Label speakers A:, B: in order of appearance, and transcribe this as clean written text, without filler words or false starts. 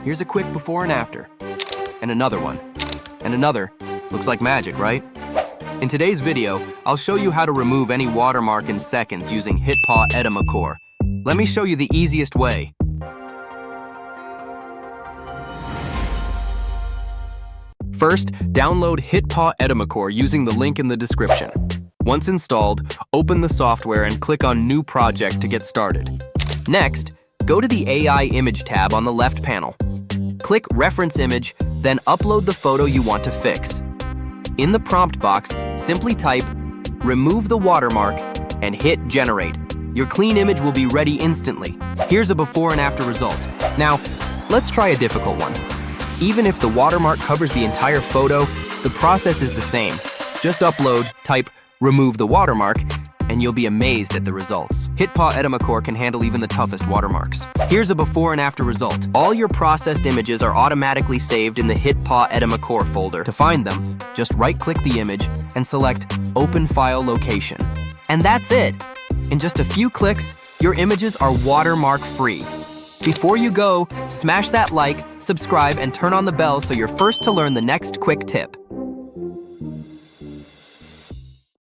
A: Here's a quick before and after. And another one. And another. Looks like magic, right? In today's video, I'll show you how to remove any watermark in seconds using HitPaw Edimakor. Let me show you the easiest way. First, download HitPaw Edimakor using the link in the description. Once installed, open the software and click on New Project to get started. Next, go to the AI Image tab on the left panel. Click Reference Image, then upload the photo you want to fix. In the prompt box, simply type, remove the watermark, and hit Generate. Your clean image will be ready instantly. Here's a before and after result. Now, let's try a difficult one. Even if the watermark covers the entire photo, the process is the same. Just upload, type, remove the watermark, and you'll be amazed at the results. HitPaw Edimakor can handle even the toughest watermarks. Here's a before and after result. All your processed images are automatically saved in the HitPaw Edimakor folder. To find them, just right-click the image and select Open File Location. And that's it! In just a few clicks, your images are watermark-free. Before you go, smash that like, subscribe, and turn on the bell so you're first to learn the next quick tip.